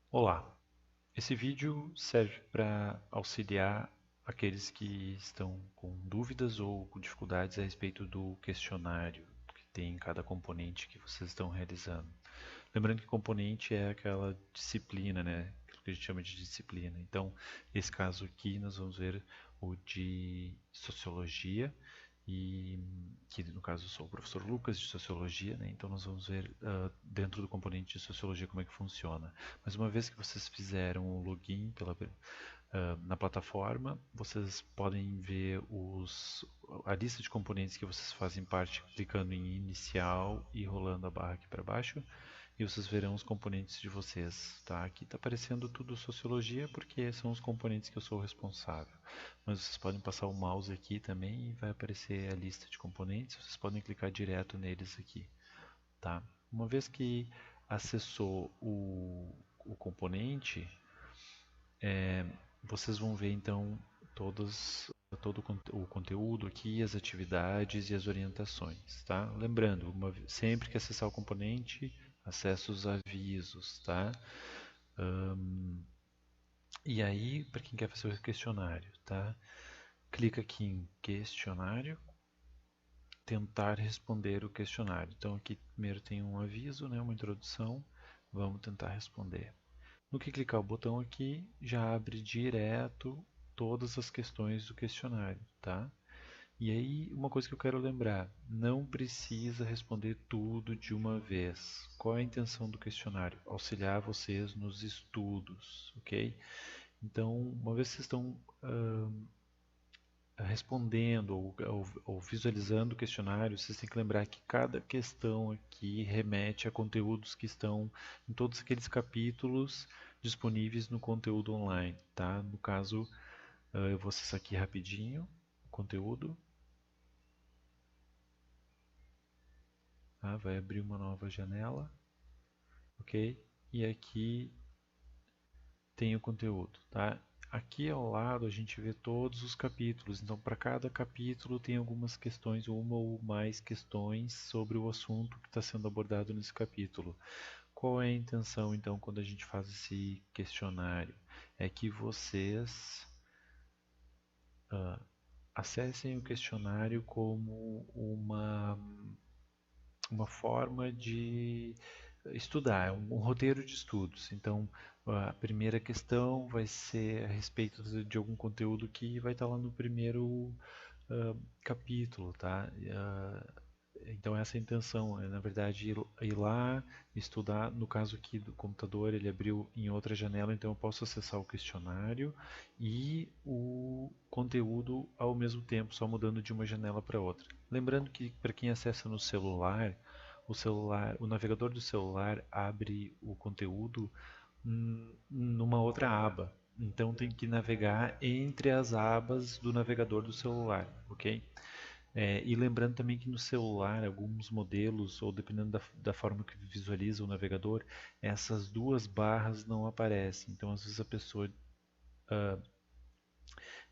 Olá, esse vídeo serve para auxiliar aqueles que estão com dúvidas ou com dificuldades a respeito do questionário que tem em cada componente que vocês estão realizando. Lembrando que componente é aquela disciplina, né? Aquilo que a gente chama de disciplina. Então, nesse caso aqui, nós vamos ver o de sociologia e que no caso eu sou o professor Lucas de Sociologia, né? Então nós vamos ver dentro do componente de Sociologia como é que funciona. Mas uma vez que vocês fizeram o login na plataforma, vocês podem ver a lista de componentes que vocês fazem parte clicando em inicial e rolando a barra aqui para baixo e vocês verão os componentes de vocês, tá? Aqui está aparecendo tudo Sociologia porque são os componentes que eu sou responsável. Mas vocês podem passar o mouse aqui também e vai aparecer a lista de componentes. Vocês podem clicar direto neles aqui, tá? Uma vez que acessou o componente, vocês vão ver então todo o conteúdo aqui, as atividades e as orientações, tá? Lembrando, sempre que acessar o componente, acesse os avisos, tá? E aí, para quem quer fazer o questionário, tá? Clica aqui em questionário, tentar responder o questionário. Então aqui primeiro tem um aviso, né, uma introdução, vamos tentar responder. No que clicar o botão aqui, já abre direto todas as questões do questionário, tá? E aí, uma coisa que eu quero lembrar, não precisa responder tudo de uma vez. Qual é a intenção do questionário? Auxiliar vocês nos estudos, ok? Então, uma vez que vocês estão respondendo ou visualizando o questionário, vocês têm que lembrar que cada questão aqui remete a conteúdos que estão em todos aqueles capítulos disponíveis no conteúdo online, tá? No caso, eu vou acessar aqui rapidinho o conteúdo, tá? Vai abrir uma nova janela, ok? E aqui tem o conteúdo, tá? Aqui ao lado a gente vê todos os capítulos, então para cada capítulo tem algumas questões, uma ou mais questões sobre o assunto que está sendo abordado nesse capítulo. Qual é a intenção então quando a gente faz esse questionário? É que vocês acessem o questionário como uma forma de estudar, é um roteiro de estudos. Então, a primeira questão vai ser a respeito de algum conteúdo que vai estar lá no primeiro capítulo, tá? Então essa é a intenção, é na verdade ir lá, estudar, no caso aqui do computador ele abriu em outra janela, então eu posso acessar o questionário e o conteúdo ao mesmo tempo, só mudando de uma janela para outra. Lembrando que para quem acessa no celular, o navegador do celular abre o conteúdo numa outra aba. Então tem que navegar entre as abas do navegador do celular, ok? E lembrando também que no celular, alguns modelos, ou dependendo da forma que visualiza o navegador, essas duas barras não aparecem. Então, às vezes a pessoa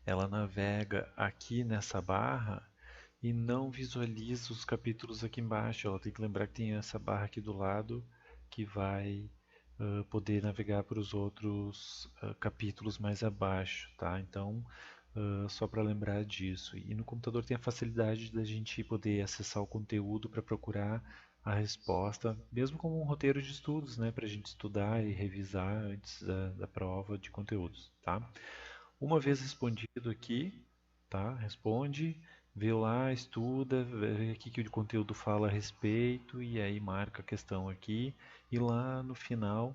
ela navega aqui nessa barra e não visualiza os capítulos aqui embaixo. Ela tem que lembrar que tem essa barra aqui do lado que vai poder navegar para os outros capítulos mais abaixo, tá? Então, só para lembrar disso. E no computador tem a facilidade da gente poder acessar o conteúdo para procurar a resposta, mesmo como um roteiro de estudos, né, para a gente estudar e revisar antes da prova de conteúdos, tá? Uma vez respondido aqui, tá? Responde, vê lá, estuda, vê o que o conteúdo fala a respeito e aí marca a questão aqui. E lá no final,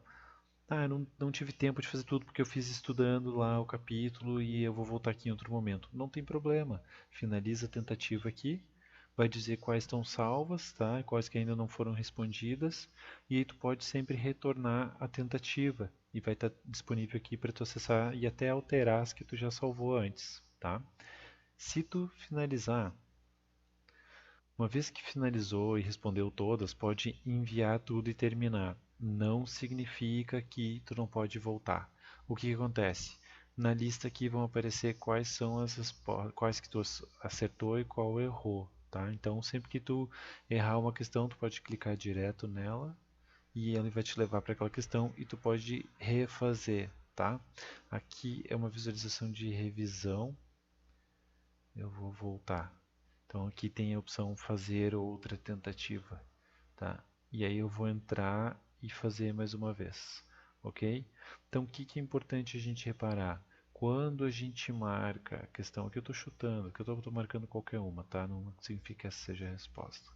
eu não tive tempo de fazer tudo porque eu fiz estudando lá o capítulo e eu vou voltar aqui em outro momento. Não tem problema. Finaliza a tentativa aqui, vai dizer quais estão salvas, tá? Quais que ainda não foram respondidas, e aí tu pode sempre retornar a tentativa e vai estar disponível aqui para tu acessar e até alterar as que tu já salvou antes, tá? Se tu finalizar, uma vez que finalizou e respondeu todas, pode enviar tudo e terminar. Não significa que tu não pode voltar. O que acontece? Na lista aqui vão aparecer quais são quais que tu acertou e qual errou, tá? Então sempre que tu errar uma questão, tu pode clicar direto nela e ele vai te levar para aquela questão e tu pode refazer, tá? Aqui é uma visualização de revisão. Eu vou voltar. Então aqui tem a opção fazer outra tentativa, tá? E aí eu vou entrar e fazer mais uma vez, ok? Então o que que é importante a gente reparar? Quando a gente marca a questão, aqui eu estou chutando, aqui eu estou marcando qualquer uma, tá? Não significa que essa seja a resposta.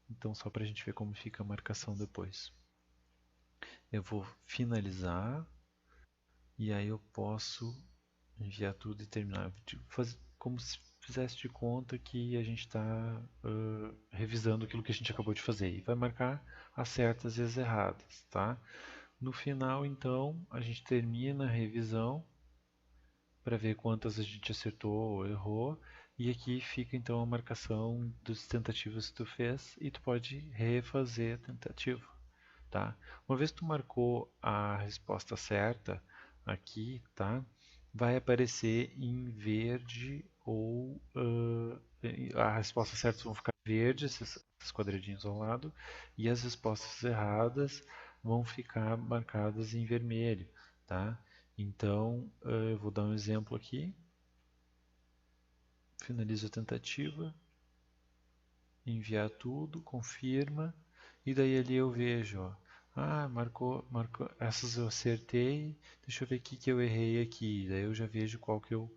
Então só para a gente ver como fica a marcação depois. Eu vou finalizar e aí eu posso enviar tudo e terminar. Fazer como se fizesse de conta que a gente está revisando aquilo que a gente acabou de fazer. E vai marcar as certas e as erradas, tá? No final, então, a gente termina a revisão para ver quantas a gente acertou ou errou. E aqui fica então a marcação das tentativas que tu fez e tu pode refazer a tentativa, tá? Uma vez que tu marcou a resposta certa aqui, tá? Vai aparecer em verde ou a resposta certa vão ficar verdes, esses quadradinhos ao lado, e as respostas erradas vão ficar marcadas em vermelho, tá? Então, eu vou dar um exemplo aqui. Finalizo a tentativa, enviar tudo, confirma, e daí ali eu vejo, ó, marcou, essas eu acertei, deixa eu ver o que que eu errei aqui, daí eu já vejo qual que eu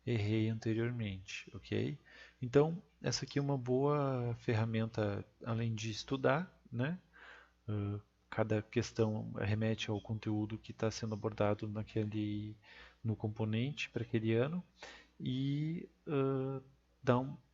errei anteriormente, ok? Então, essa aqui é uma boa ferramenta, além de estudar, né? Cada questão remete ao conteúdo que está sendo abordado no componente para aquele ano e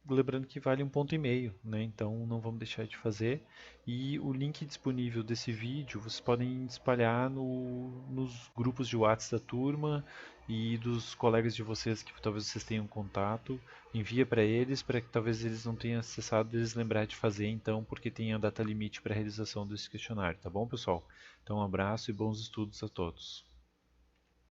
lembrando que vale 1,5 ponto, né? Então não vamos deixar de fazer. E o link disponível desse vídeo vocês podem espalhar nos grupos de WhatsApp da turma e dos colegas de vocês que talvez vocês tenham contato. Envia para eles, para que talvez eles não tenham acessado, eles lembrar de fazer então, porque tem a data limite para a realização desse questionário, tá bom, pessoal? Então um abraço e bons estudos a todos.